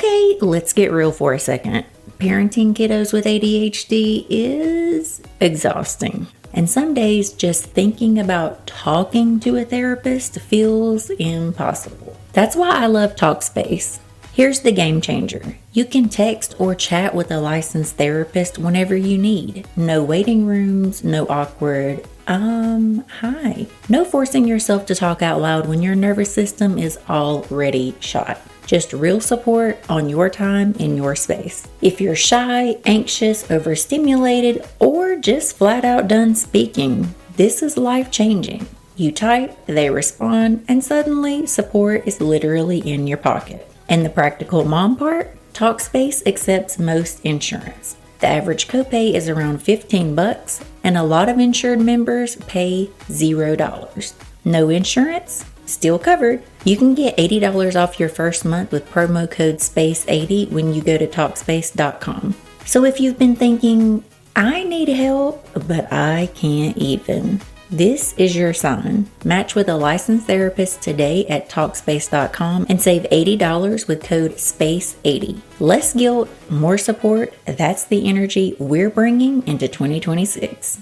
Okay, let's get real for a second. Parenting kiddos with ADHD is exhausting. And some days just thinking about talking to a therapist feels impossible. That's why I love Talkspace. Here's the game changer. You can text or chat with a licensed therapist whenever you need. No waiting rooms, no awkward, hi. No forcing yourself to talk out loud when your nervous system is already shot. Just real support on your time in your space. If you're shy, anxious, overstimulated, or just flat out done speaking, this is life-changing. You type, they respond, and suddenly support is literally in your pocket. And the practical mom part? Talkspace accepts most insurance. The average copay is around $15, and a lot of insured members pay $0. No insurance? Still covered. You can get $80 off your first month with promo code SPACE80 when you go to Talkspace.com. So if you've been thinking, I need help, but I can't even, this is your sign. Match with a licensed therapist today at Talkspace.com and save $80 with code SPACE80. Less guilt, more support. That's the energy we're bringing into 2026.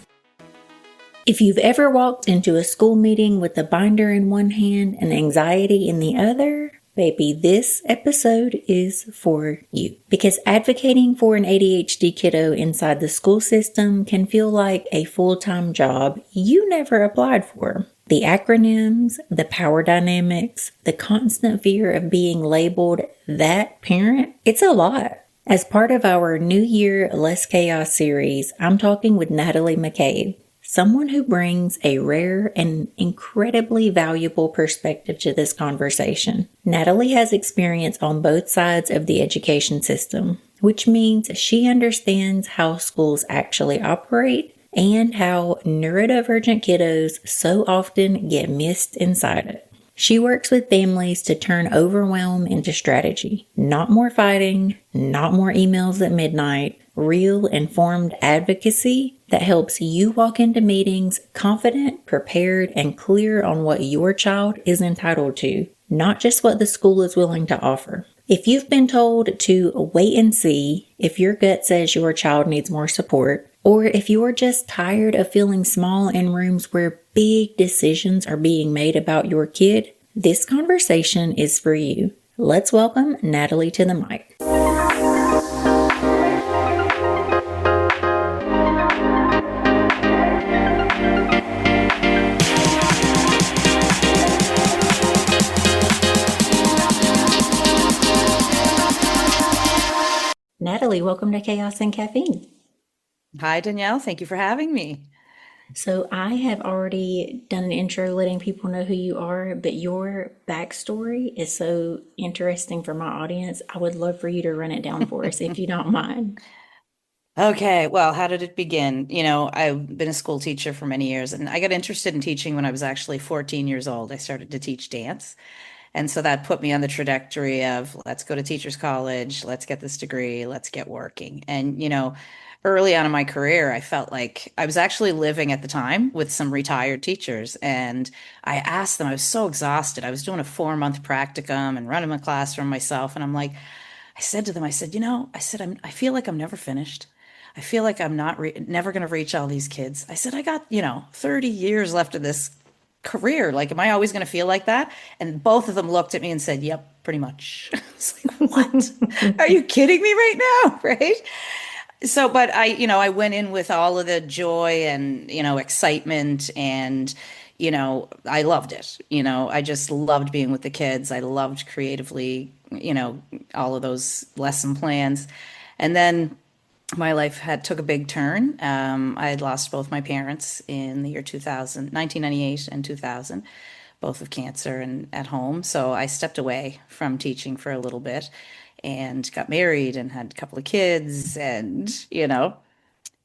If you've ever walked into a school meeting with a binder in one hand and anxiety in the other, baby, this episode is for you. Because advocating for an ADHD kiddo inside the school system can feel like a full-time job you never applied for. The acronyms, the power dynamics, the constant fear of being labeled that parent, it's a lot. As part of our New Year Less Chaos series, I'm talking with Natalie McCabe, someone who brings a rare and incredibly valuable perspective to this conversation. Natalie has experience on both sides of the education system, which means she understands how schools actually operate and how neurodivergent kiddos so often get missed inside it. She works with families to turn overwhelm into strategy. Not more fighting, not more emails at midnight, real informed advocacy that helps you walk into meetings confident, prepared, and clear on what your child is entitled to, not just what the school is willing to offer. If you've been told to wait and see if your gut says your child needs more support, or if you're just tired of feeling small in rooms where big decisions are being made about your kid, this conversation is for you. Let's welcome Natalie to the mic. Natalie, welcome to Chaos and Caffeine. Hi, Danielle. Thank you for having me. So I have already done an intro letting people know who you are, but your backstory is so interesting for my audience. I would love for you to run it down for us if you don't mind. Okay, well, how did it begin? I've been a school teacher for many years, and I got interested in teaching when I was actually 14 years old. I started to teach dance. And so that put me on the trajectory of let's go to teachers college, let's get this degree, let's get working. And, early on in my career, I felt like I was actually living at the time with some retired teachers. And I asked them, I was so exhausted. I was doing a 4-month practicum and running my classroom myself. And I'm like, I said to them, I said, I feel like I'm never finished. I feel like I'm not never going to reach all these kids. I said, I got, 30 years left of this career. Like, am I always going to feel like that? And both of them looked at me and said, yep, pretty much. It's like, what? Are you kidding me right now? Right. So, but I went in with all of the joy and, excitement and, I loved it. I just loved being with the kids. I loved creatively, all of those lesson plans. And then my life had took a big turn. I had lost both my parents in the year 2000, 1998 and 2000, both of cancer and at home. So I stepped away from teaching for a little bit and got married and had a couple of kids and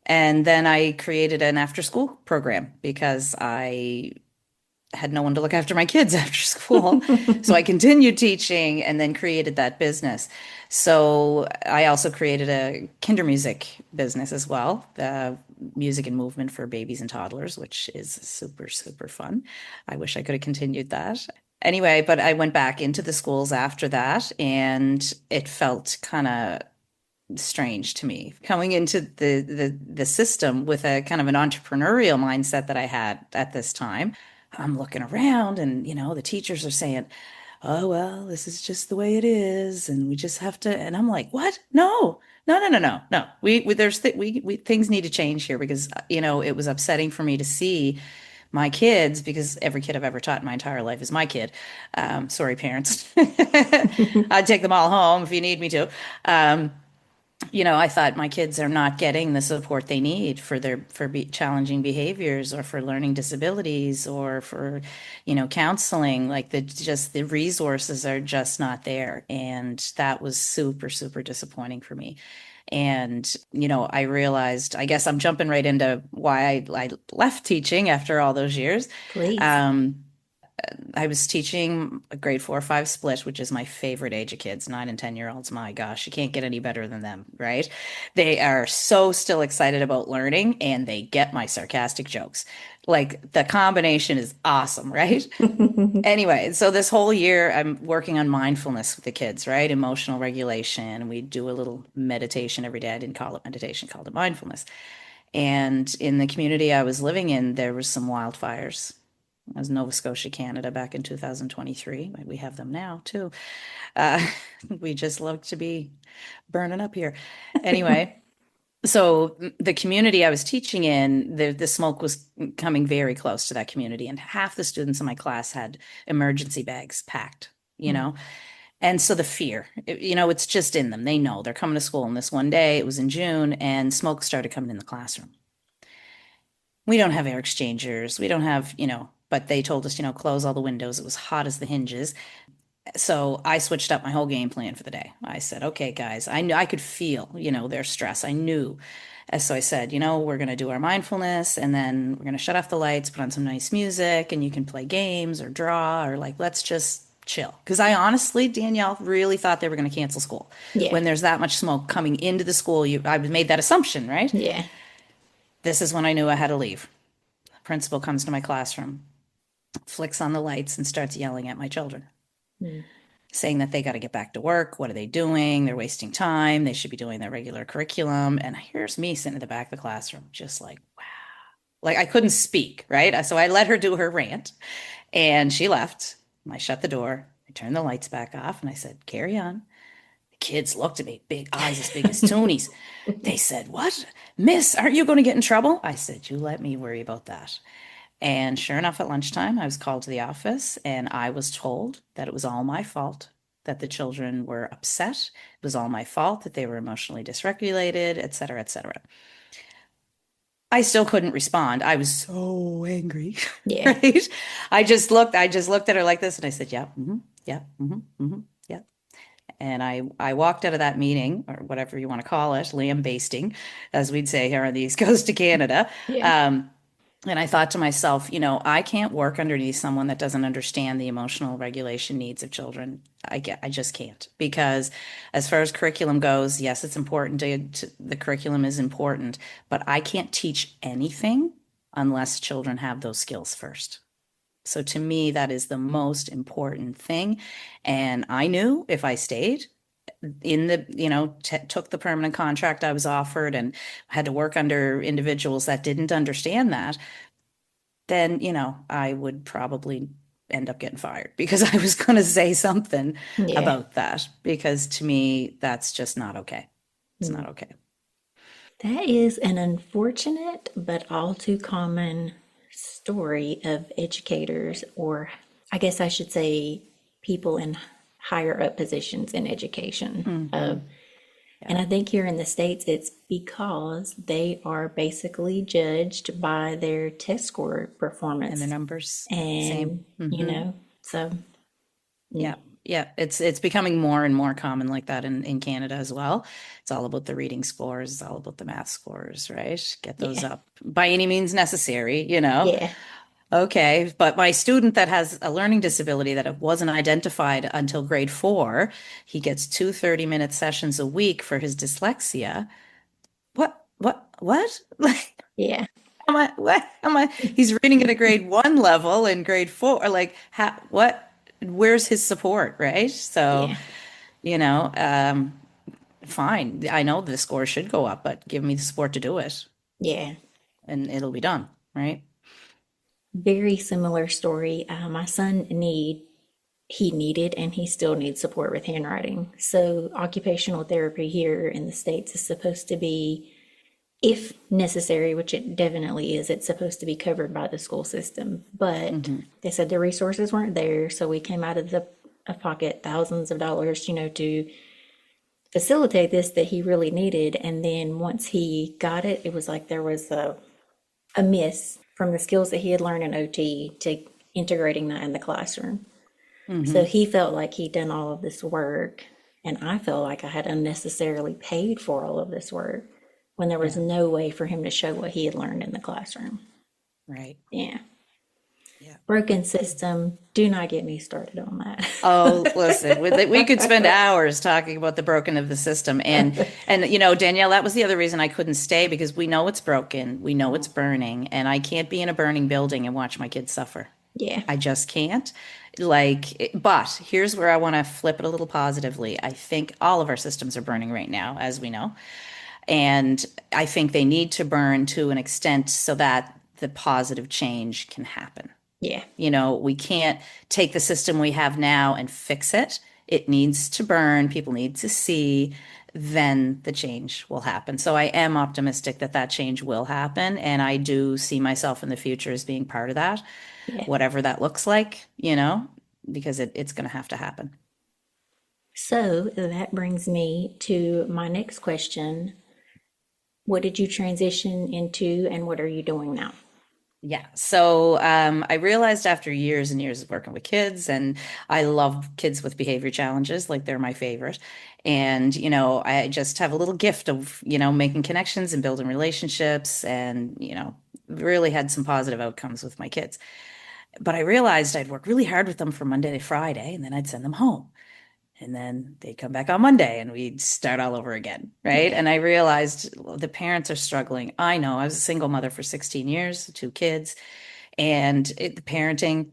then I created an after school program because I had no one to look after my kids after school. So I continued teaching and then created that business. So I also created a kinder music business as well, music and movement for babies and toddlers, which is super, super fun. I wish I could have continued that. Anyway, but I went back into the schools after that, and it felt kind of strange to me coming into the system with a kind of an entrepreneurial mindset that I had at this time. I'm looking around, and the teachers are saying, "Oh, well, this is just the way it is, and we just have to." And I'm like, "What? No, no, no, no, no, no. We things need to change here because it was upsetting for me to see my kids, because every kid I've ever taught in my entire life is my kid. Sorry, parents. I'd take them all home if you need me to. Um, I thought my kids are not getting the support they need for challenging behaviors, or for learning disabilities, or for, counseling. Like the resources are just not there, and that was super, super disappointing for me. And I realized, I guess I'm jumping right into why I left teaching after all those years. Please. Um, I was teaching a grade 4 or 5 split, which is my favorite age of kids, 9 and 10-year-olds. My gosh, you can't get any better than them, right? They are so still excited about learning, and they get my sarcastic jokes. Like, the combination is awesome, right? Anyway, so this whole year I'm working on mindfulness with the kids, right? Emotional regulation. We do a little meditation every day. I didn't call it meditation, called it mindfulness. And in the community I was living in, there was some wildfires. It was Nova Scotia, Canada, back in 2023. We have them now too. Uh, we just love to be burning up here. Anyway, so the community I was teaching in, the smoke was coming very close to that community, and half the students in my class had emergency bags packed, you Mm. know? And so the fear, it's just in them. They know they're coming to school. And this one day, it was in June, and smoke started coming in the classroom. We don't have air exchangers. We don't have, but they told us, close all the windows. It was hot as the hinges. So I switched up my whole game plan for the day. I said, okay, guys, I knew I could feel, their stress. I knew. And so I said, we're going to do our mindfulness, and then we're going to shut off the lights, put on some nice music, and you can play games or draw, or like, let's just chill. Because I honestly, Danielle, really thought they were going to cancel school. Yeah. When there's that much smoke coming into the school, I made that assumption, right? Yeah. This is when I knew I had to leave. Principal comes to my classroom, flicks on the lights, and starts yelling at my children, Mm. saying that they got to get back to work. What are they doing? They're wasting time. They should be doing their regular curriculum. And here's me sitting in the back of the classroom, just like, wow. Like, I couldn't speak, right? So I let her do her rant, and she left. I shut the door. I turned the lights back off, and I said, carry on. The kids looked at me, big eyes as big as Tony's. They said, what? Miss, aren't you going to get in trouble? I said, you let me worry about that. And sure enough, at lunchtime, I was called to the office, and I was told that it was all my fault, that the children were upset. It was all my fault that they were emotionally dysregulated, et cetera, et cetera. I still couldn't respond. I was so angry, Yeah. right? I just looked at her like this, and I said, yeah, yeah, yeah. And I walked out of that meeting, or whatever you want to call it, lambasting, as we'd say here on the East Coast of Canada. Yeah. Um, and I thought to myself, I can't work underneath someone that doesn't understand the emotional regulation needs of children. I just can't, because as far as curriculum goes, yes, it's important the curriculum is important, but I can't teach anything unless children have those skills first. So to me, that is the most important thing. And I knew if I stayed in the, took the permanent contract I was offered, and had to work under individuals that didn't understand that, then, I would probably end up getting fired, because I was going to say something Yeah. about that, because to me, that's just not okay. It's Mm. not okay. That is an unfortunate but all too common story of educators, or I guess I should say people in higher up positions in education. And Yeah. I think here in the States, it's because they are basically judged by their test score And the performance. numbers, same. And, so Yeah. Yeah, it's becoming more and more common like that in Canada as well. It's all about the reading scores, it's all about the math scores, right? Get those yeah, up by any means necessary. yeah, Okay, but my student that has a learning disability that wasn't identified until grade 4, he gets 2 30-minute sessions a week for his dyslexia. What? Like, yeah, am I, what am I? He's reading at a grade 1 level in grade 4. Like, what? where's his support, right? So, Yeah. you know, fine. I know the score should go up, but give me the support to do it Yeah. and it'll be done, right? Very similar story. My son he needed and he still needs support with handwriting. So occupational therapy here in the States is supposed to be, if necessary, which it definitely is, it's supposed to be covered by the school system. But Hmm. they said the resources weren't there, so we came out of the of pocket thousands of dollars, to facilitate this that he really needed. And then once he got it, it was like there was a miss from the skills that he had learned in OT to integrating that in the classroom. So Hmm. he felt like he'd done all of this work, and I felt like I had unnecessarily paid for all of this work when there was Yeah, no way for him to show what he had learned in the classroom. right. Yeah. Yeah. Broken system. Do not get me started on that. Oh, listen, we could spend hours talking about the broken of the system. And Danielle, that was the other reason I couldn't stay because we know it's broken, we know it's burning, and I can't be in a burning building and watch my kids suffer. Yeah. I just can't. But here's where I want to flip it a little positively. I think all of our systems are burning right now, as we know. And I think they need to burn to an extent so that the positive change can happen. Yeah. We can't take the system we have now and fix it. It needs to burn. People need to see, then the change will happen. So I am optimistic that that change will happen. And I do see myself in the future as being part of that, Yeah. whatever that looks like, because it's going to have to happen. So that brings me to my next question. What did you transition into and what are you doing now? Yeah. So I realized after years and years of working with kids, and I love kids with behavior challenges, like they're my favorite. And, I just have a little gift of, making connections and building relationships and, really had some positive outcomes with my kids. But I realized I'd work really hard with them from Monday to Friday, and then I'd send them home. And then they'd come back on Monday and we'd start all over again. Right. Yeah. And I realized the parents are struggling. I know I was a single mother for 16 years, two kids, and the parenting,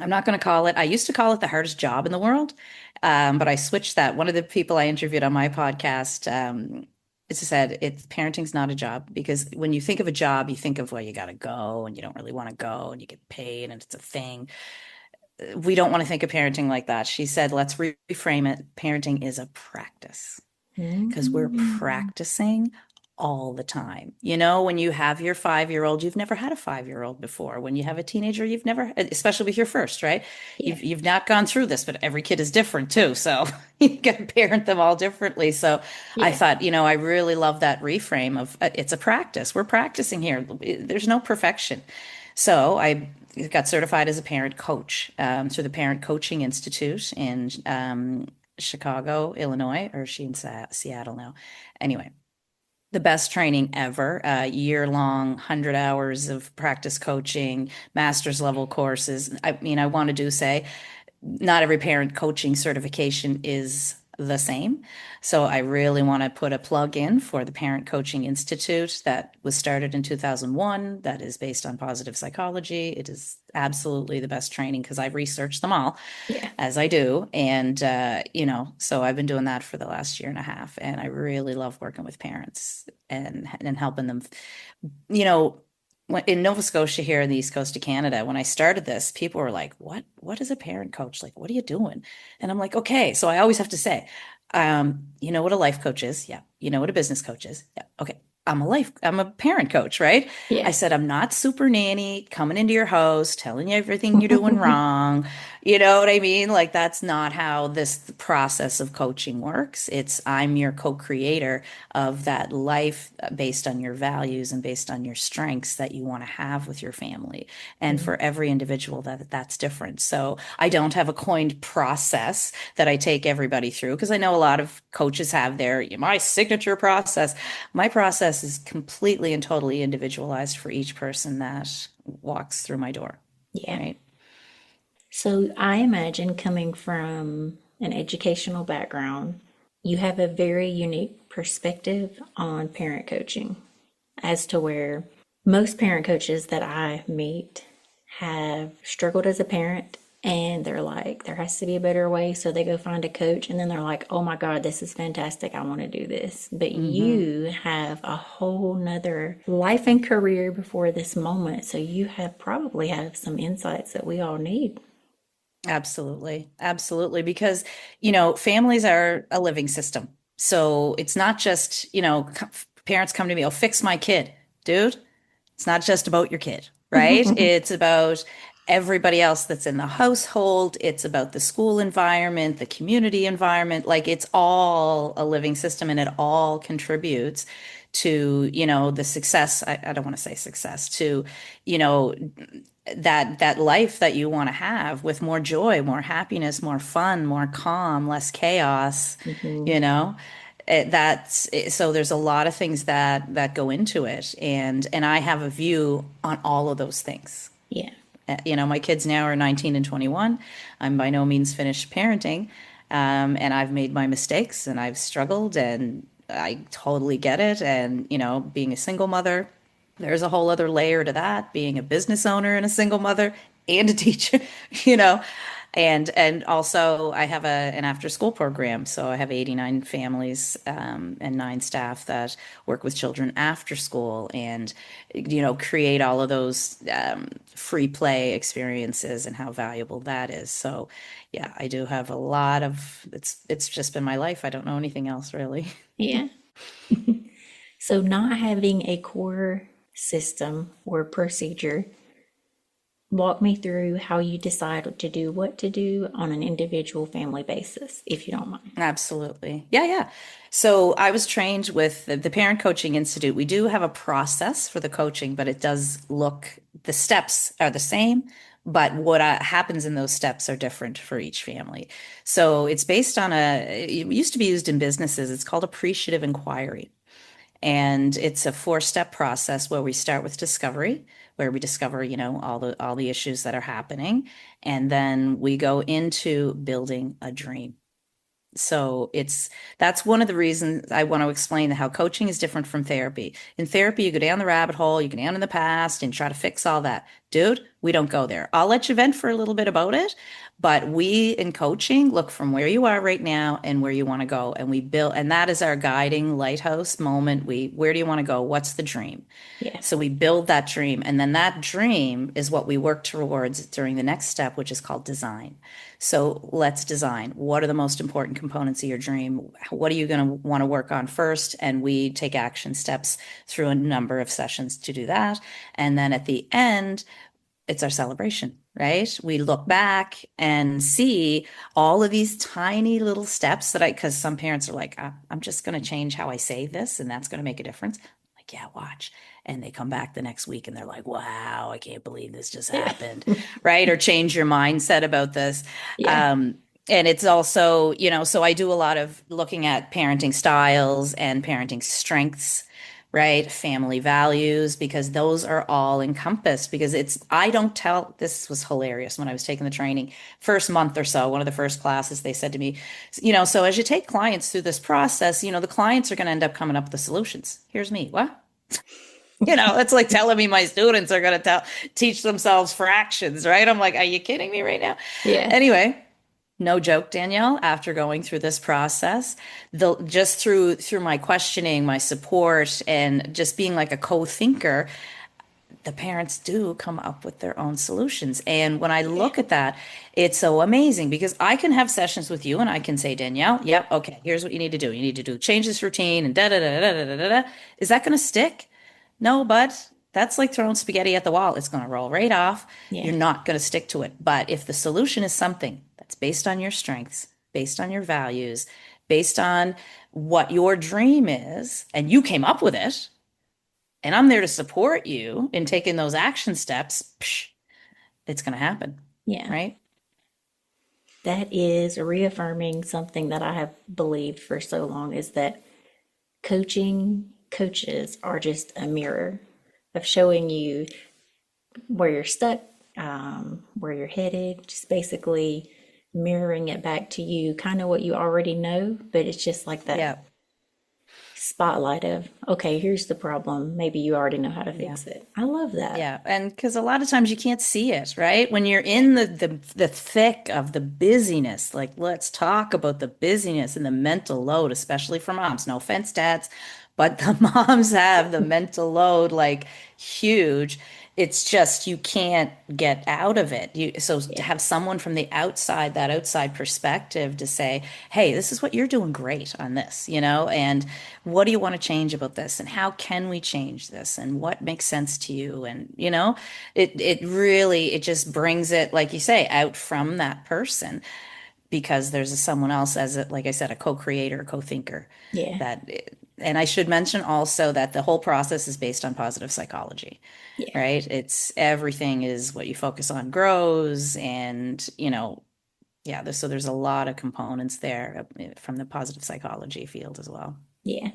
I'm not going to call it, I used to call it the hardest job in the world. But I switched that. One of the people I interviewed on my podcast, it said parenting's not a job because when you think of a job, you think of, well, you got to go and you don't really want to go and you get paid and it's a thing. We don't want to think of parenting like that. She said, let's reframe it. Parenting is a practice because we're Mm. practicing all the time. When you have your 5-year-old, you've never had a 5-year-old before. When you have a teenager, you've never, especially with your first, right? Yeah. You've not gone through this, but every kid is different too. So you got to parent them all differently. So I Yeah. thought, I really love that reframe of it's a practice. We're practicing here. There's no perfection. So I got certified as a parent coach through the Parent Coaching Institute in Chicago, Illinois, or is she in Seattle now? Anyway, the best training ever, year long, 100 hours of practice coaching, master's level courses. I mean, I want to do say not every parent coaching certification is the same. So I really want to put a plug in for the Parent Coaching Institute that was started in 2001, that is based on positive psychology. It is absolutely the best training because I've researched them all Yeah. as I do. And, so I've been doing that for the last year and a half. And I really love working with parents and helping them, you know, in Nova Scotia here in the east coast of Canada, when I started this, people were like, what is a parent coach? Like, what are you doing? And I'm like, okay. So I always have to say, you know what a life coach is? Yeah. You know what a business coach is? Yeah. Okay. I'm a parent coach, right? I Yeah. said, I'm not super nanny coming into your house, telling you everything you're doing wrong. You know what I mean? Like, that's not how this process of coaching works. I'm your co-creator of that life based on your values and based on your strengths that you want to have with your family. And Mm. for every individual, that's different. So I don't have a coined process that I take everybody through because I know a lot of coaches have my signature process. My process is completely and totally individualized for each person that walks through my door, Yeah. right? So I imagine coming from an educational background, you have a very unique perspective on parent coaching as to where most parent coaches that I meet have struggled as a parent and they're like, there has to be a better way. So they go find a coach, and then they're like, oh my God, this is fantastic. I want to do this. But Hmm. you have a whole nother life and career before this moment. So you have probably have some insights that we all need. Absolutely. Absolutely. Because, families are a living system. So it's not just, parents come to me, oh, fix my kid. Dude, it's not just about your kid, right? It's about everybody else that's in the household. It's about the school environment, the community environment. Like it's all a living system and it all contributes to, the success. I don't want to say success, to, you know, that life that you want to have with more joy, more happiness, more fun, more calm, less chaos, Hmm. you know. So there's a lot of things that go into it, and I have a view on all of those things. Yeah. My kids now are 19 and 21. I'm by no means finished parenting, and I've made my mistakes and I've struggled, and I totally get it. And being a single mother, there's a whole other layer to that. Being a business owner and a single mother and a teacher, you know. And also I have an after school program. So I have 89 families and 9 staff that work with children after school and, create all of those free play experiences and how valuable that is. So yeah, I do have a lot of, it's just been my life. I don't know anything else really. Yeah. So not having a core system or procedure, walk me through how you decide to do what to do on an individual family basis, if you don't mind. Absolutely. Yeah, yeah. So I was trained with the Parent Coaching Institute. We do have a process for the coaching, but it does the steps are the same, but what happens in those steps are different for each family. So it's based on it used to be used in businesses. It's called appreciative inquiry. And it's a 4-step process where we start with discovery, where we discover, all the issues that are happening. And then we go into building a dream. So that's one of the reasons I want to explain how coaching is different from therapy. In therapy, you go down the rabbit hole, you go down in the past and try to fix all that. Dude, we don't go there. I'll let you vent for a little bit about it, but we in coaching look from where you are right now and where you want to go. And we build, and that is our guiding lighthouse moment. Where do you want to go? What's the dream? Yeah. So we build that dream, and then that dream is what we work towards during the next step, which is called design. So let's design. What are the most important components of your dream? What are you going to want to work on first? And we take action steps through a number of sessions to do that. And then at the end, it's our celebration, right? We look back and see all of these tiny little steps because some parents are like, I'm just going to change how I say this, and that's going to make a difference. Like, yeah, watch. And they come back the next week and they're like, wow, I can't believe this just Yeah. happened, right? Or change your mindset about this. Yeah. Um, and it's also, so I do a lot of looking at parenting styles and parenting strengths, right? Family values, because those are all encompassed. Because I don't tell, this was hilarious when I was taking the training. First month or so, one of the first classes, they said to me, so as you take clients through this process, the clients are going to end up coming up with the solutions. Here's me. What? It's like telling me my students are going to teach themselves fractions, right? I'm like, are you kidding me right now? Yeah. Anyway, no joke, Danielle, after going through this process, just through my questioning, my support, and just being like a co-thinker, the parents do come up with their own solutions. And when I Yeah. look at that, it's so amazing because I can have sessions with you and I can say, Danielle, yep, okay, here's what you need to do. You need to change this routine and da da da da da da da. Is that going to stick? No, but that's like throwing spaghetti at the wall. It's going to roll right off. Yeah. You're not going to stick to it. But if the solution is something that's based on your strengths, based on your values, based on what your dream is, and you came up with it, and I'm there to support you in taking those action steps, it's going to happen, Yeah. right? That is reaffirming something that I have believed for so long is that coaches are just a mirror of showing you where you're stuck, where you're headed, just basically mirroring it back to you, kind of what you already know, but it's just like that Yeah. spotlight of, okay, here's the problem. Maybe you already know how to Yeah. fix it. I love that. Yeah, and because a lot of times you can't see it, right? When you're in the thick of the busyness, like let's talk about the busyness and the mental load, especially for moms. No offense, dads, but the moms have the mental load like huge. It's just you can't get out of it. So to Yeah. have someone from the outside, that outside perspective to say, hey, this is what you're doing great on this, and what do you want to change about this? And how can we change this? And what makes sense to you? And, it really, it just brings it, like you say, out from that person because there's someone else as a, like I said, a co-creator, a co-thinker Yeah. that, and I should mention also that the whole process is based on positive psychology, Yeah. right? It's everything is what you focus on grows and, yeah, so there's a lot of components there from the positive psychology field as well. Yeah.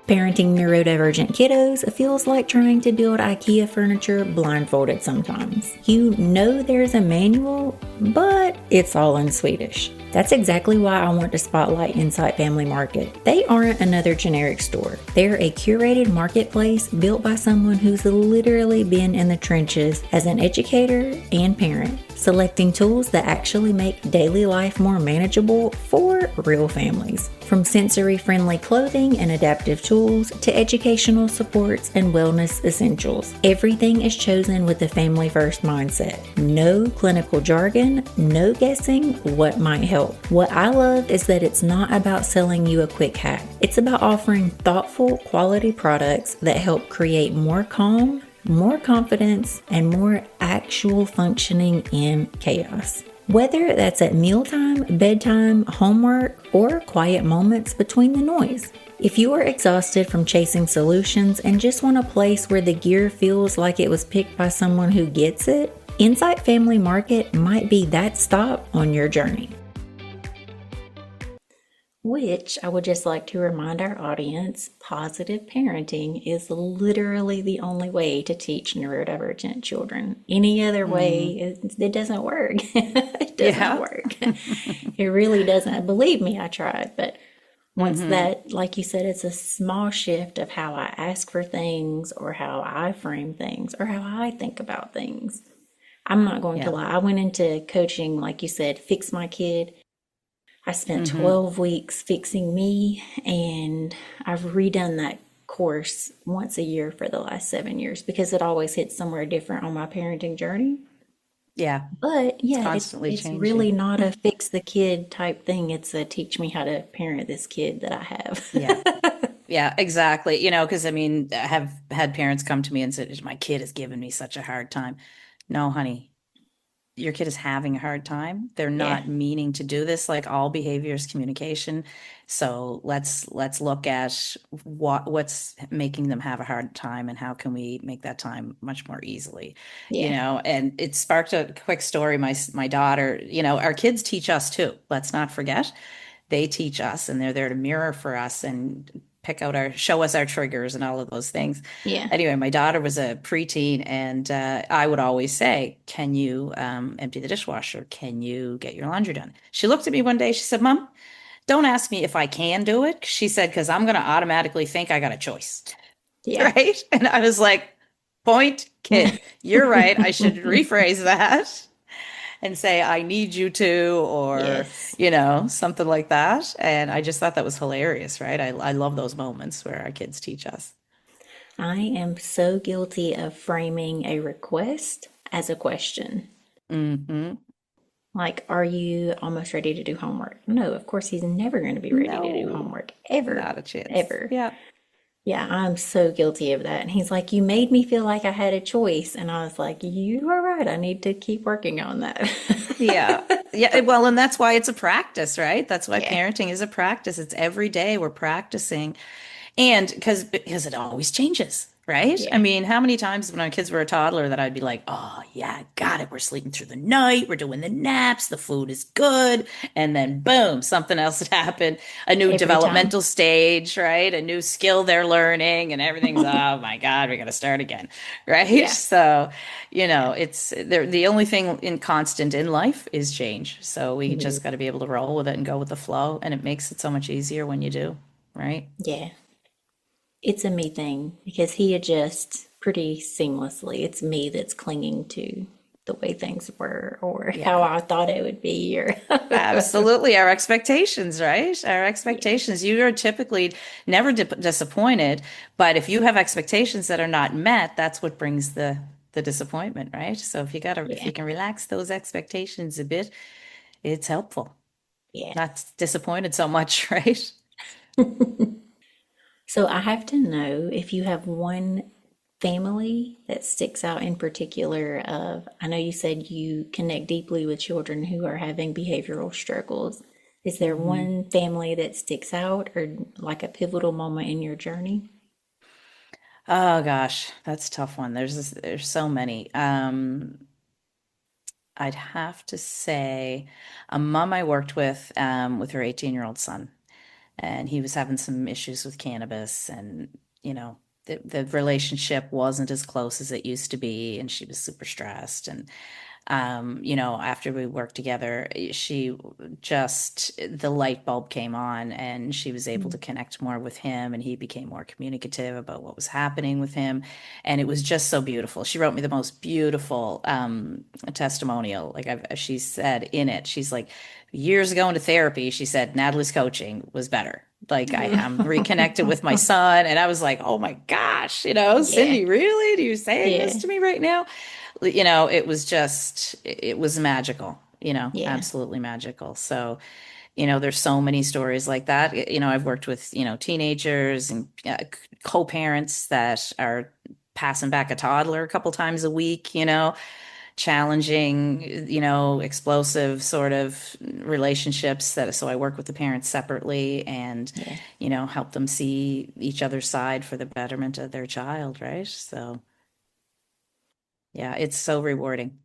Parenting neurodivergent kiddos feels like trying to build IKEA furniture blindfolded sometimes. You know there's a manual, but it's all in Swedish. That's exactly why I want to spotlight Insight Family Market. They aren't another generic store. They're a curated marketplace built by someone who's literally been in the trenches as an educator and parent, selecting tools that actually make daily life more manageable for real families. From sensory-friendly clothing and adaptive tools to educational supports and wellness essentials, everything is chosen with a family-first mindset. No clinical jargon, no guessing what might help. What I love is that it's not about selling you a quick hack. It's about offering thoughtful, quality products that help create more calm, more confidence, and more actual functioning in chaos. Whether that's at mealtime, bedtime, homework, or quiet moments between the noise. If you are exhausted from chasing solutions and just want a place where the gear feels like it was picked by someone who gets it, Insight Family Market might be that stop on your journey. Which I would just like to remind our audience, positive parenting is literally the only way to teach neurodivergent children. Any other way, it doesn't work. It doesn't Yeah. work. It really doesn't. Believe me, I tried. But once Hmm. that, like you said, it's a small shift of how I ask for things or how I frame things or how I think about things. I'm not going to Yeah. lie. I went into coaching, like you said, fix my kid. I spent Hmm. 12 weeks fixing me, and I've redone that course once a year for the last 7 years because it always hits somewhere different on my parenting journey. Yeah. But It's yeah, it's constantly it's really changing. not a fix the kid type thing. It's a teach me how to parent this kid that I Yeah. have. Yeah, exactly. Because I mean, I have had parents come to me and said, my kid has given me such a hard time. No, honey, your kid is having a hard time. They're Yeah, not meaning to do this, like all behavior is communication. So let's look at what's making them have a hard time and how can we make that time much more easily, yeah, and it sparked a quick story. My daughter, our kids teach us too. Let's not forget. They teach us and they're there to mirror for us and show us our triggers and all of those things. yeah, Anyway, my daughter was a preteen, and I would always say, can you empty the dishwasher? Can you get your laundry done? She looked at me one day. She said, Mom, don't ask me if I can do it. She said, because I'm going to automatically think I got a choice. yeah. Right. And I was like, point kid, you're right. I should rephrase that and say, I need you to, or, Yes. something like that. And I just thought that was hilarious, right? I love those moments where our kids teach us. I am so guilty of framing a request as a question. Hmm. Like, are you almost ready to do homework? No, of course, he's never going to be ready to do No, homework. Ever. not a chance. Ever. Yeah. Yeah, I'm so guilty of that. And he's like, you made me feel like I had a choice. And I was like, you are right. I need to keep working on that. Yeah. Yeah. Well, and that's why it's a practice, right? That's why Yeah. parenting is a practice. It's every day we're practicing. And because it always changes, right? I Yeah. mean, how many times when our kids were a toddler that I'd be like, "Oh, yeah, I got it. We're sleeping through the night. We're doing the naps. The food is good." And then boom, something else had happened. A new Every time. developmental stage, right? A new skill they're learning and everything's, oh my God, we got to start again, right? Yeah. So, Yeah. it's the only thing in constant in life is change. So we Mhm. just got to be able to roll with it and go with the flow, and it makes it so much easier when you do. right? Yeah. It's a me thing because he adjusts pretty seamlessly. It's me that's clinging to the way things were or how Yeah. I thought it would be or Absolutely. Our expectations, right? Our yeah. expectations. You are typically never disappointed, but if you have expectations that are not met, that's what brings the disappointment, right? So if Yeah. you can relax those expectations a bit, it's helpful. Yeah. Not disappointed so much, right? So I have to know if you have one family that sticks out in particular of I know you said you connect deeply with children who are having behavioral struggles. Is there hmm one family that sticks out or like a pivotal moment in your journey? Oh gosh, that's a tough one. There's so many. I'd have to say a mom I worked with her 18-year-old son, and he was having some issues with cannabis, and you know, the relationship wasn't as close as it used to be, and she was super stressed. And after we worked together, she just the light bulb came on, and she was able to Mm. connect more with him, and he became more communicative about what was happening with him, and it was just so beautiful. She wrote me the most beautiful testimonial. She said in it, she's like, years ago into therapy, she said Natalie's coaching was better. Like I am reconnected with my son, and I was like, oh my gosh, Yeah. Cindy, really? Are you saying this Yeah. to me right now? It was magical, Yeah. absolutely magical. So, there's so many stories like that. I've worked with, teenagers and co-parents that are passing back a toddler a couple times a week, challenging, explosive sort of relationships so I work with the parents separately and, Yeah. help them see each other's side for the betterment of their child, right? So, yeah, it's so rewarding.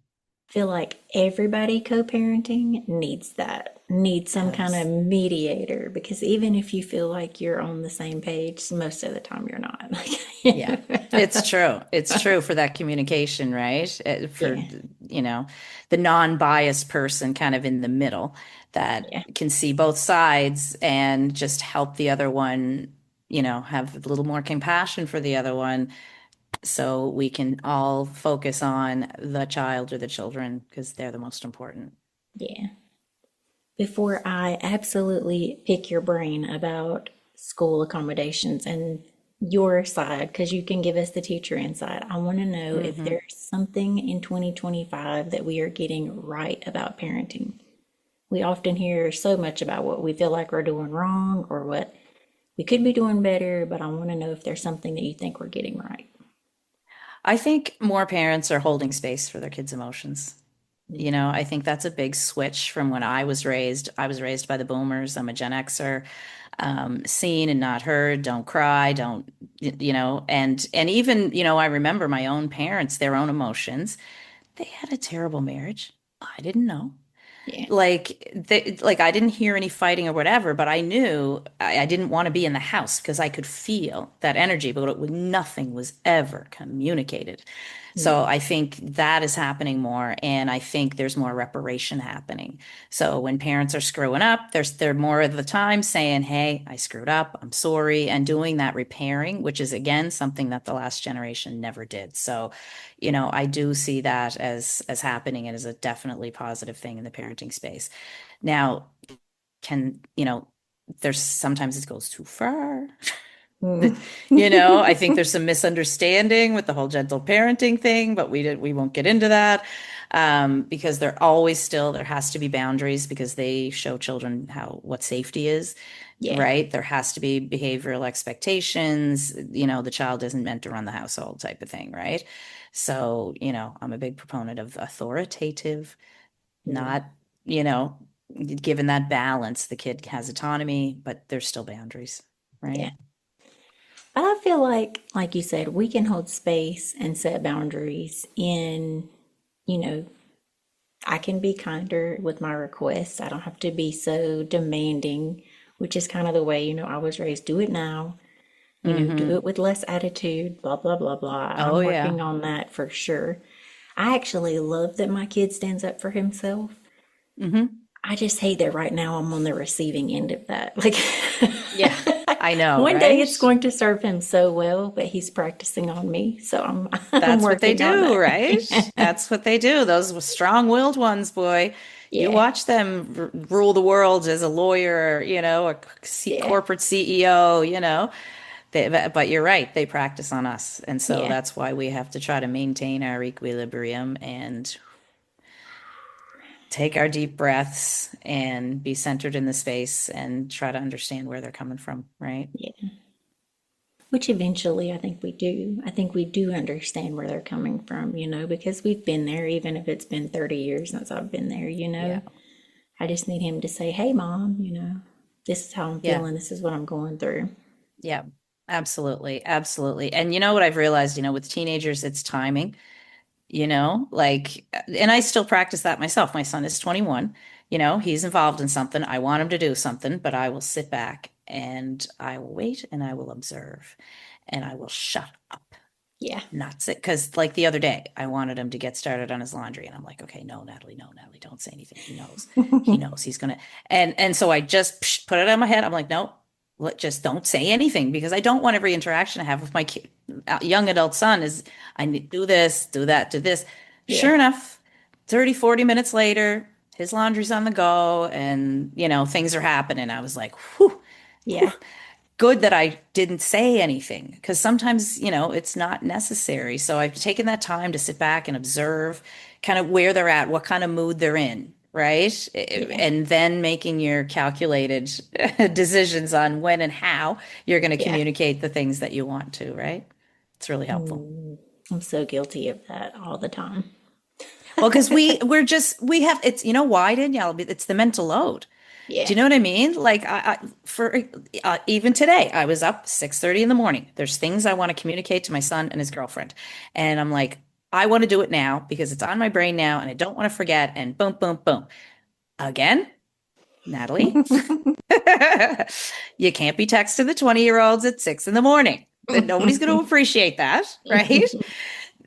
Feel like everybody co-parenting needs that, needs some kind of Yes. mediator because even if you feel like you're on the same page, most of the time you're not. Yeah, it's true. It's true for that communication, right? For, Yeah. you know, the non-biased person kind of in the middle that Yeah. can see both sides and just help the other one, have a little more compassion for the other one so we can all focus on the child or the children because they're the most important. Yeah. Before I absolutely pick your brain about school accommodations and your side, because you can give us the teacher insight, I want to know if hmm there's something in 2025 that we are getting right about parenting. We often hear so much about what we feel like we're doing wrong or what we could be doing better, but I want to know if there's something that you think we're getting right. I think more parents are holding space for their kids' emotions. I think that's a big switch from when I was raised. I was raised by the boomers. I'm a Gen Xer. Seen and not heard, don't cry, don't, and even, I remember my own parents, their own emotions. They had a terrible marriage. I didn't know. Yeah. Like I didn't hear any fighting or whatever, but I knew I didn't want to be in the house because I could feel that energy, but nothing was ever communicated. So Yeah. I think that is happening more, and I think there's more reparation happening. So when parents are screwing up, they're more of the time saying, "Hey, I screwed up. I'm sorry," and doing that repairing, which is again something that the last generation never did. So I do see that as happening and as a definitely positive thing in the parenting space. Now, can, there's sometimes it goes too far. Mm. I think there's some misunderstanding with the whole gentle parenting thing, but we won't get into that. Because there has to be boundaries because they show children what safety is, Yeah. right? There has to be behavioral expectations. The child isn't meant to run the household type of thing, right? So, I'm a big proponent of authoritative, Mm. not, you know, given that balance, the kid has autonomy, but there's still boundaries, Yeah. right? But I feel like you said, we can hold space and set boundaries in, you know, I can be kinder with my requests. I don't have to be so demanding, which is kind of the way, I was raised. Do it now, do Mm-hmm. it with less attitude, blah, blah, blah, blah. Oh, I'm yeah. working on that for sure. I actually love that my kid stands up for himself. Mm-hmm. I just hate that right now I'm on the receiving end of that. Like, Yeah, I know, One day right? it's going to serve him so well, but he's practicing on me, so I'm I'm That's what they working on do, that. right? That's what they do. Those strong-willed ones, boy. You Yeah, watch them rule the world as a lawyer, a yeah, corporate CEO, but you're right, they practice on us. And so yeah, that's why we have to try to maintain our equilibrium and take our deep breaths and be centered in the space and try to understand where they're coming from, right? yeah. Which eventually I think we do. I think we do understand where they're coming from, because we've been there, even if it's been 30 years since I've been there. Yeah. I just need him to say, hey, mom, this is how I'm Yeah. feeling. This is what I'm going through. Yeah. Absolutely. Absolutely. And you know what I've realized, with teenagers, it's timing. And I still practice that myself. My son is 21, he's involved in something. I want him to do something, but I will sit back and I will wait and I will observe and I will shut up, Yeah. not sit. Because, like the other day, I wanted him to get started on his laundry, and I'm like, okay, no, Natalie, don't say anything. He knows he's gonna. And so I just put it on my head. I'm like, no, just don't say anything because I don't want every interaction I have with my young adult son is I need to do this, do that, do this. Yeah. Sure enough, 30, 40 minutes later, his laundry's on the go and, things are happening. I was like, whew, Yeah. good that I didn't say anything because sometimes, it's not necessary. So I've taken that time to sit back and observe kind of where they're at, what kind of mood they're in, right? Yeah. And then making your calculated decisions on when and how you're going to Yeah. communicate the things that you want to, right? It's really helpful. I'm so guilty of that all the time. Well, because we have it's why, Danielle? It's the mental load. Do Yeah. you know what I mean? Like for even today, I was up 6:30 in the morning. There's things I want to communicate to my son and his girlfriend, and I'm like, I want to do it now because it's on my brain now, and I don't want to forget. And boom, boom, boom. Again, Natalie, you can't be texting the 20-year-olds at 6 in the morning. Nobody's going to appreciate that, right?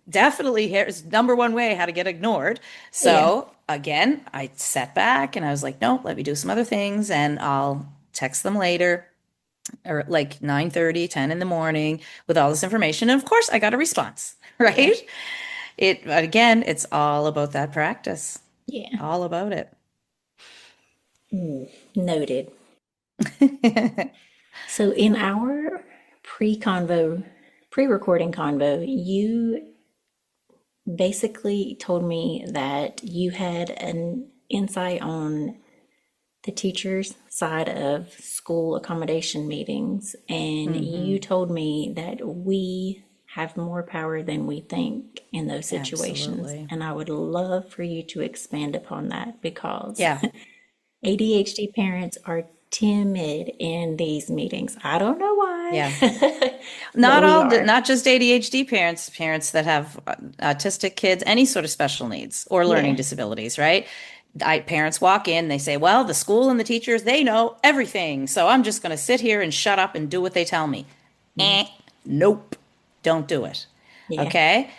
Definitely here's number one way how to get ignored. Yeah. So again, I sat back and I was like, no, let me do some other things and I'll text them later or like 9:30, 10 in the morning with all this information. And of course, I got a response, Yeah. right? Again, it's all about that practice, Yeah. all about it. Noted. So in our pre-recording convo, you basically told me that you had an insight on the teacher's side of school accommodation meetings, and you Hmm. told me that we have more power than we think in those situations. Absolutely. And I would love for you to expand upon that because Yeah. ADHD parents are timid in these meetings. I don't know Yeah. why, but Not we all, are. not just ADHD parents, parents that have autistic kids, any sort of special needs or learning Yeah. disabilities, right? Parents walk in, they say, well, the school and the teachers, they know everything. So I'm just going to sit here and shut up and do what they tell me. Yeah. Eh, nope, don't do it. Yeah. Okay?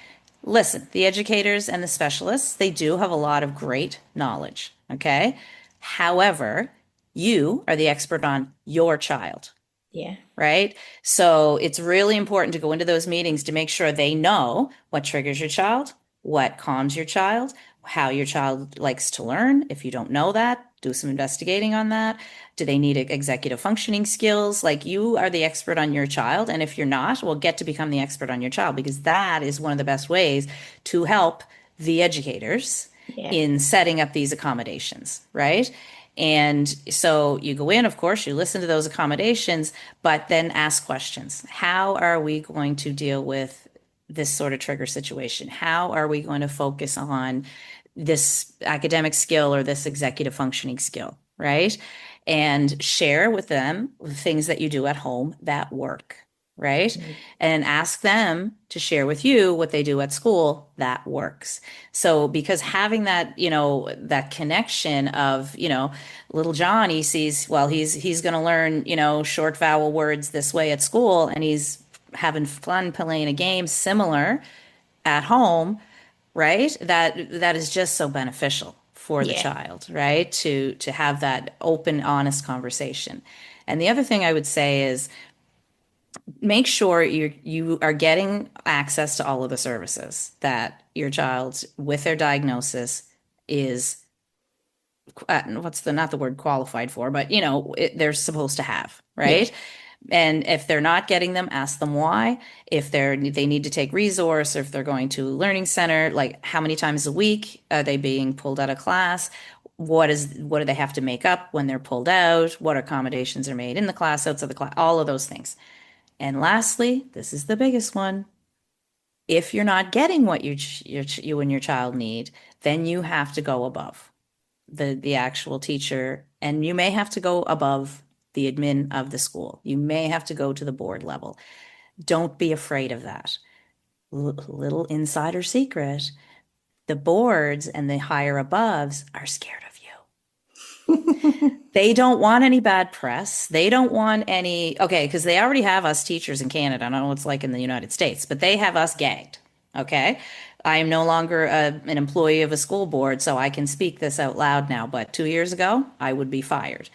Listen, the educators and the specialists, they do have a lot of great knowledge. Okay? However, you are the expert on your child, Yeah. right? So it's really important to go into those meetings to make sure they know what triggers your child, what calms your child, how your child likes to learn. If you don't know that, do some investigating on that. Do they need executive functioning skills? Like you are the expert on your child. And if you're not, well, get to become the expert on your child because that is one of the best ways to help the educators Yeah. in setting up these accommodations, right? And so you go in, of course, you listen to those accommodations, but then ask questions. How are we going to deal with this sort of trigger situation? How are we going to focus on this academic skill or this executive functioning skill, right? And share with them things that you do at home that work, right? And ask them to share with you what they do at school that works. So because having that, that connection of, little John, he sees, well, he's going to learn, short vowel words this way at school, and he's having fun playing a game similar at home, right? That is just so beneficial for the Yeah. child, right? To have that open, honest conversation. And the other thing I would say is make sure you are getting access to all of the services that your child with their diagnosis is what's the not the word qualified for, but they're supposed to have, Yeah. right? And if they're not getting them, ask them why. If they need to take resource, or if they're going to a learning center, like how many times a week are they being pulled out of class? What do they have to make up when they're pulled out? What accommodations are made in the class, outside the class, all of those things. And lastly, this is the biggest one. If you're not getting what you and your child need, then you have to go above the actual teacher, and you may have to go above the admin of the school. You may have to go to the board level. Don't be afraid of that. Little insider secret, the boards and the higher aboves are scared of you. They don't want any bad press. They don't want any, okay, because they already have us teachers in Canada. I don't know what it's like in the United States, but they have us gagged. Okay. I am no longer an employee of a school board, so I can speak this out loud now. But 2 years ago, I would be fired.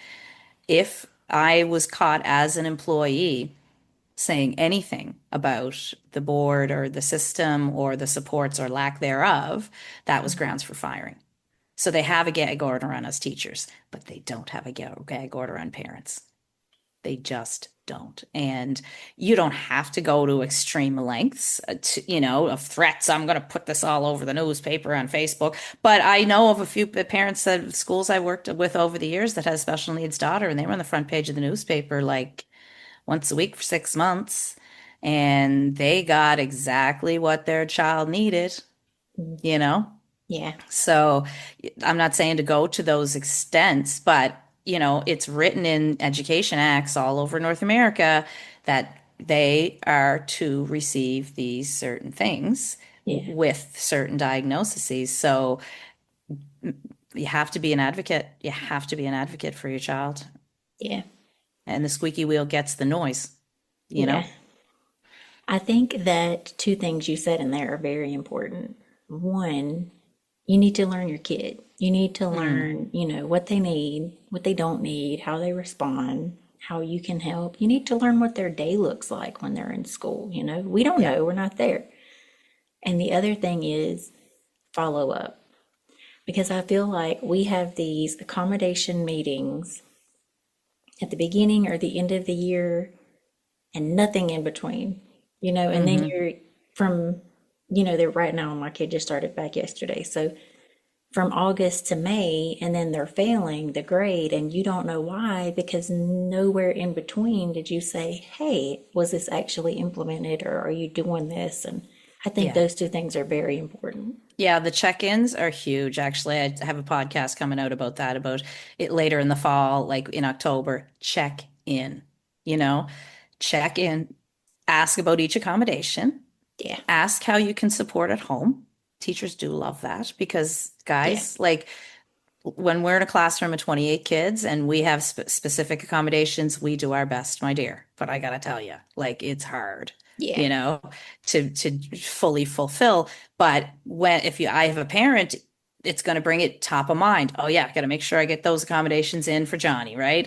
If I was caught as an employee saying anything about the board or the system or the supports or lack thereof, that was grounds for firing. So they have a gag order on us teachers, but they don't have a gag order on parents. They just don't. And you don't have to go to extreme lengths, of threats. I'm going to put this all over the newspaper on Facebook. But I know of a few parents at schools I worked with over the years that had a special needs daughter, and they were on the front page of the newspaper like once a week for 6 months. And they got exactly what their child needed, you know? Yeah. So I'm not saying to go to those extents, but it's written in education acts all over North America that they are to receive these certain things Yeah. with certain diagnoses. So you have to be an advocate. You have to be an advocate for your child. Yeah. And the squeaky wheel gets the noise, you know? Yeah. I think that two things you said in there are very important. One, you need to learn your kid. You need to Mm, learn, what they need, what they don't need, how they respond, how you can help. You need to learn what their day looks like when they're in school. We don't yeah. know, we're not there. And the other thing is follow up, because I feel like we have these accommodation meetings at the beginning or the end of the year and nothing in between, and then Hmm. you're from, they're right now, my kid just started back yesterday. So from August to May, and then they're failing the grade, and you don't know why, because nowhere in between did you say, hey, was this actually implemented, or are you doing this? And I think Yeah. those two things are very important. Yeah, the check-ins are huge. Actually, I have a podcast coming out about that, about it later in the fall, like in October. Check in, you know, check in, ask about each accommodation, Yeah, ask how you can support at home. Teachers do love that because, yeah, guys, like when we're in a classroom of 28 kids and we have specific accommodations, we do our best, my dear. But I gotta tell you, like it's hard, yeah, you know, to fully fulfill. But if I have a parent, it's going to bring it top of mind. Oh yeah, I got to make sure I get those accommodations in for Johnny, right?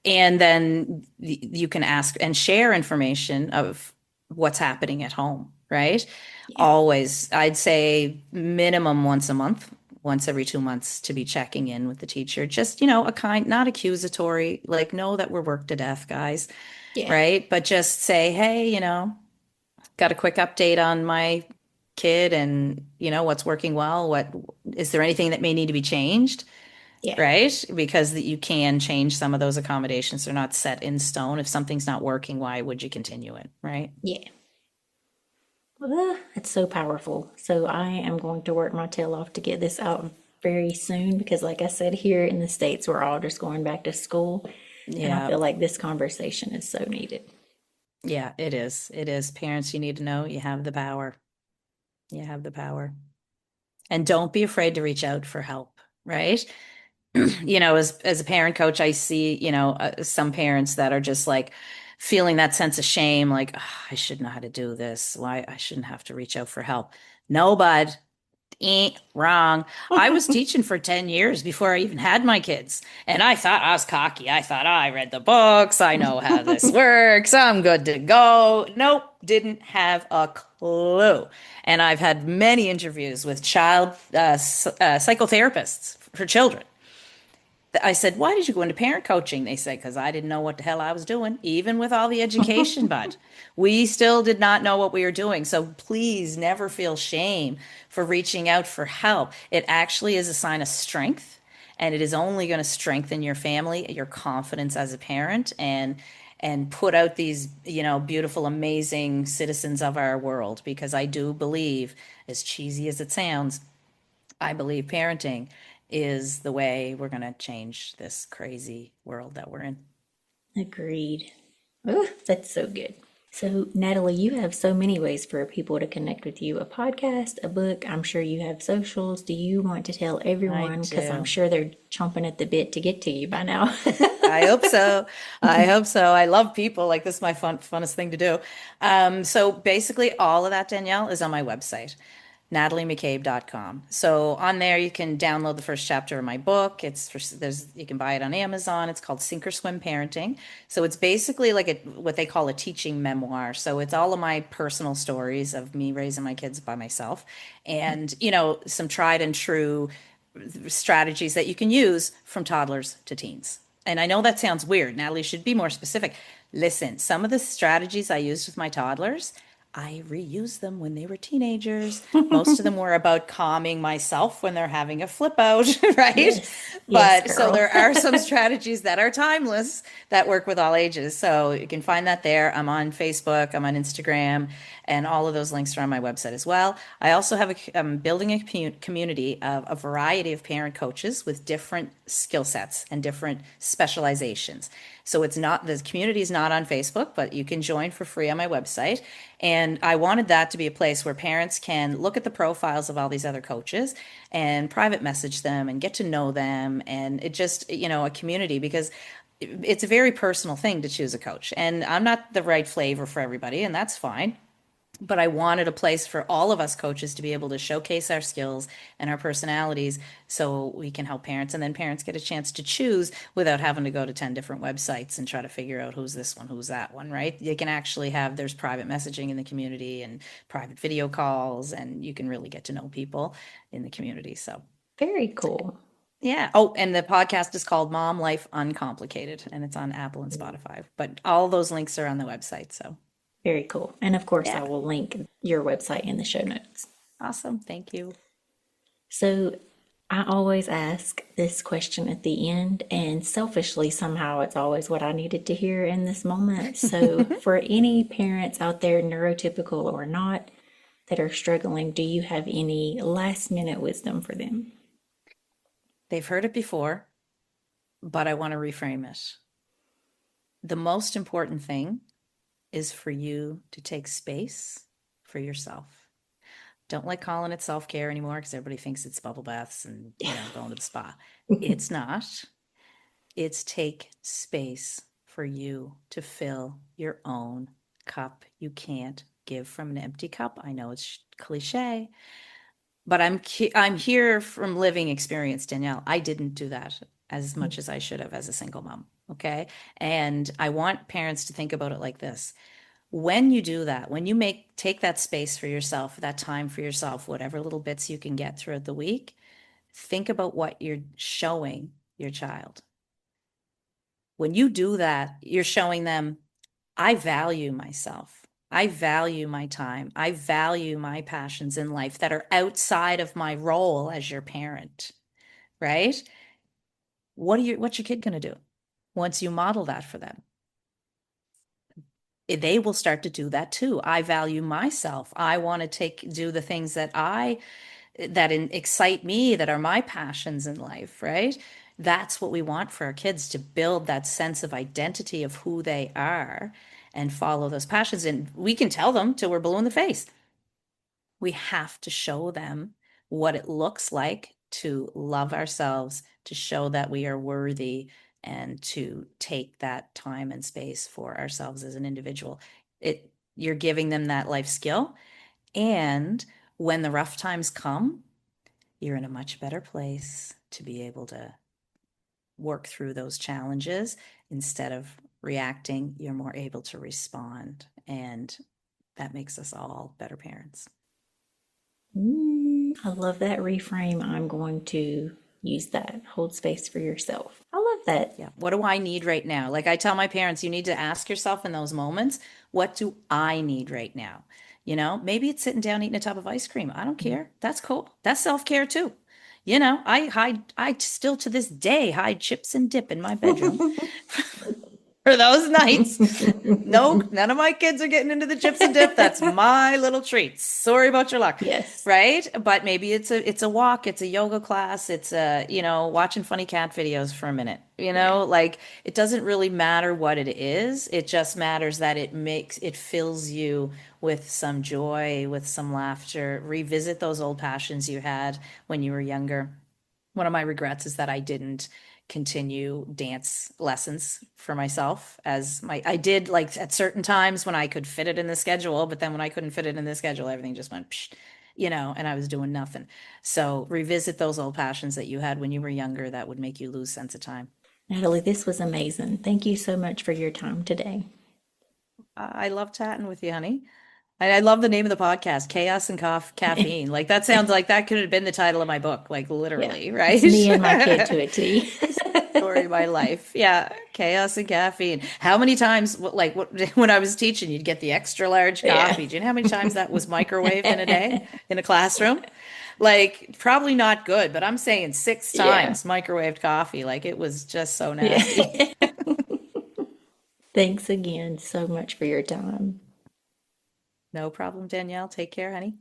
And then you can ask and share information of what's happening at home, right? yeah, Always, I'd say minimum once a month, once every 2 months to be checking in with the teacher. Just, a kind, not accusatory, like, know that we're worked to death, guys, yeah, right? But just say, hey, got a quick update on my kid and, what's working well. What is there anything that may need to be changed? yeah, Right? Because you can change some of those accommodations. They're not set in stone. If something's not working, why would you continue it? Right? yeah. It's so powerful. So I am going to work my tail off to get this out very soon because, like I said, here in the States, we're all just going back to school. And I Yeah. feel like this conversation is so needed. Yeah, it is. It is. Parents, you need to know you have the power. You have the power. And don't be afraid to reach out for help, right? As a parent coach, I see, some parents that are just like feeling that sense of shame, like, "Ah, I should know how to do this. Why I shouldn't have to reach out for help." No, bud, Wrong. I was teaching for 10 years before I even had my kids. And I thought I was cocky. I thought, I read the books. I know how this works. I'm good to go. Nope, didn't have a clue. And I've had many interviews with child psychotherapists for children. I said, why did you go into parent coaching? They said, because I didn't know what the hell I was doing, even with all the education, but we still did not know what we were doing. So please never feel shame for reaching out for help. It actually is a sign of strength, and it is only going to strengthen your family, your confidence as a parent, and put out these, beautiful, amazing citizens of our world. Because I do believe, as cheesy as it sounds, I believe parenting is the way we're going to change this crazy world that we're in. Agreed. Oh, that's so good. So, Natalie, you have so many ways for people to connect with you: a podcast, a book. I'm sure you have socials. Do you want to tell I everyone? Because I'm do. sure they're chomping at the bit to get to you by now. I hope so. I hope so. I love people. Like, this is my funnest thing to do. So basically all of that, Danielle, is on my website, nataliemccabe.com. So on there you can download the first chapter of my book. You can buy it on Amazon. It's called Sink or Swim Parenting. So it's basically like what they call a teaching memoir. So it's all of my personal stories of me raising my kids by myself, and some tried and true strategies that you can use from toddlers to teens. And I know that sounds weird. Natalie should be more specific. Listen, some of the strategies I used with my toddlers, I reused them when they were teenagers. Most of them were about calming myself when they're having a flip out, right? Yes. Yes, But so girl. there are some strategies that are timeless that work with all ages. So you can find that there. I'm on Facebook, I'm on Instagram, and all of those links are on my website as well. I also have I'm building a community of a variety of parent coaches with different skill sets and different specializations. So it's not, the community is not on Facebook, but you can join for free on my website. And I wanted that to be a place where parents can look at the profiles of all these other coaches and private message them and get to know them. And it just, a community, because it's a very personal thing to choose a coach. And I'm not the right flavor for everybody, and that's fine. But I wanted a place for all of us coaches to be able to showcase our skills and our personalities so we can help parents. And then parents get a chance to choose without having to go to 10 different websites and try to figure out who's this one, who's that one, right? You can actually there's private messaging in the community and private video calls, and you can really get to know people in the community. So, Very cool. yeah. Oh, and the podcast is called Mom Life Uncomplicated, and it's on Apple and Spotify. But all those links are on the website. So, Very cool. And of course, I yeah. will link your website in the show notes. Awesome. Thank you. So, I always ask this question at the end, and selfishly, somehow it's always what I needed to hear in this moment. So, for any parents out there, neurotypical or not, that are struggling, do you have any last minute wisdom for them? They've heard it before, but I want to reframe it. The most important thing is for you to take space for yourself. Don't like calling it self-care anymore because everybody thinks it's bubble baths and going to the spa. It's not. It's take space for you to fill your own cup. You can't give from an empty cup. I know it's cliche, but I'm here from living experience, Danielle. I didn't do that as much as I should have as a single mom. Okay. And I want parents to think about it like this. When you do that, when you take that space for yourself, that time for yourself, whatever little bits you can get throughout the week, think about what you're showing your child. When you do that, you're showing them, I value myself. I value my time. I value my passions in life that are outside of my role as your parent, right? What's your kid going to do once you model that for them? They will start to do that too. I value myself. I want to do the things that excite me, that are my passions in life, right? That's what we want for our kids, to build that sense of identity of who they are and follow those passions. And we can tell them till we're blue in the face. We have to show them what it looks like to love ourselves, to show that we are worthy, and to take that time and space for ourselves as an individual. You're giving them that life skill. And when the rough times come, you're in a much better place to be able to work through those challenges. Instead of reacting, you're more able to respond. And that makes us all better parents. I love that reframe. I'm going to use that. Hold space for yourself. I love that. Yeah. What do I need right now? Like I tell my parents, you need to ask yourself in those moments, what do I need right now? Maybe it's sitting down eating a tub of ice cream. I don't care. That's cool. That's self-care too. I still to this day hide chips and dip in my bedroom for those nights. No, none of my kids are getting into the chips and dip. That's my little treat. Sorry about your luck. Yes. Right? But maybe it's a walk, it's a yoga class, it's watching funny cat videos for a minute. Like it doesn't really matter what it is. It just matters that it fills you with some joy, with some laughter. Revisit those old passions you had when you were younger. One of my regrets is that I didn't continue dance lessons for myself I did like at certain times when I could fit it in the schedule, but then when I couldn't fit it in the schedule, everything just went, psh, and I was doing nothing. So revisit those old passions that you had when you were younger that would make you lose sense of time. Natalie, this was amazing. Thank you so much for your time today. I love chatting with you, honey. I love the name of the podcast, Chaos and Caffeine. Like that sounds like that could have been the title of my book, like literally, right? It's me and my kid to a T. Story of my life. Yeah. Chaos and Caffeine. How many times, when I was teaching, you'd get the extra large coffee. Yeah. Do you know how many times that was microwaved in a day in a classroom? Like probably not good, but I'm saying 6 times microwaved coffee. Like it was just so nasty. Yeah. Thanks again so much for your time. No problem, Danielle. Take care, honey.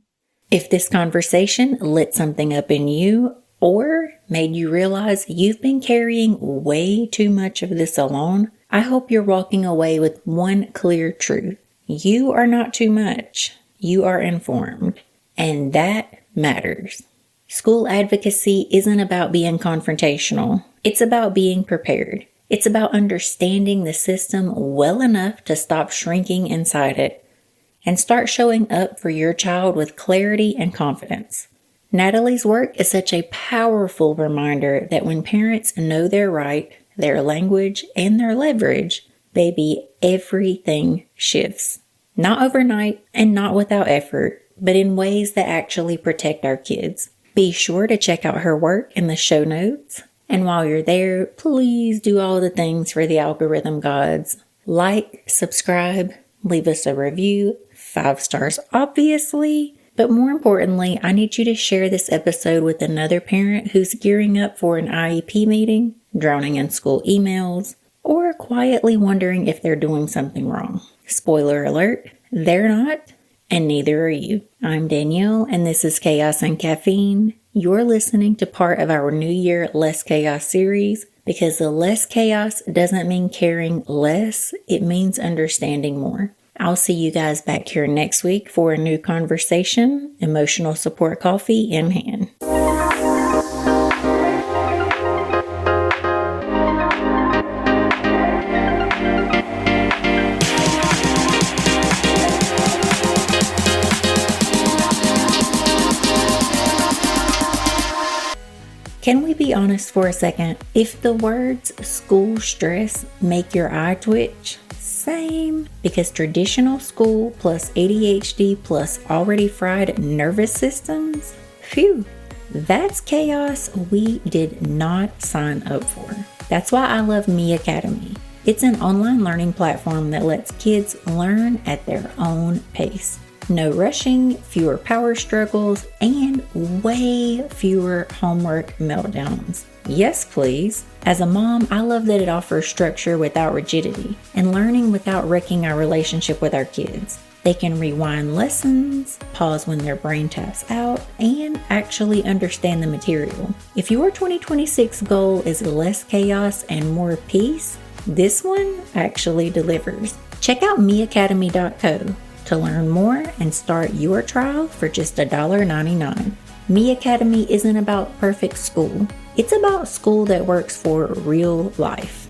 If this conversation lit something up in you or made you realize you've been carrying way too much of this alone, I hope you're walking away with one clear truth. You are not too much. You are informed. And that matters. School advocacy isn't about being confrontational. It's about being prepared. It's about understanding the system well enough to stop shrinking inside it and start showing up for your child with clarity and confidence. Natalie's work is such a powerful reminder that when parents know their right, their language, and their leverage, baby, everything shifts. Not overnight and not without effort, but in ways that actually protect our kids. Be sure to check out her work in the show notes. And while you're there, please do all the things for the algorithm gods. Like, subscribe, leave us a review, 5 stars obviously, but more importantly, I need you to share this episode with another parent who's gearing up for an IEP meeting, drowning in school emails, or quietly wondering if they're doing something wrong. Spoiler alert, they're not, and neither are you. I'm Danielle, and this is Chaos and Caffeine. You're listening to part of our New Year Less Chaos series, because the less chaos doesn't mean caring less, it means understanding more. I'll see you guys back here next week for a new conversation, emotional support coffee in hand. Can we be honest for a second? If the words school stress make your eye twitch, same. Because traditional school plus ADHD plus already fried nervous systems, phew, that's chaos we did not sign up for. That's why I love Me Academy. It's an online learning platform that lets kids learn at their own pace. No rushing, fewer power struggles, and way fewer homework meltdowns. Yes, please. As a mom, I love that it offers structure without rigidity and learning without wrecking our relationship with our kids. They can rewind lessons, pause when their brain taps out, and actually understand the material. If your 2026 goal is less chaos and more peace, this one actually delivers. Check out meacademy.co to learn more and start your trial for just $1.99. Me Academy isn't about perfect school. It's about school that works for real life.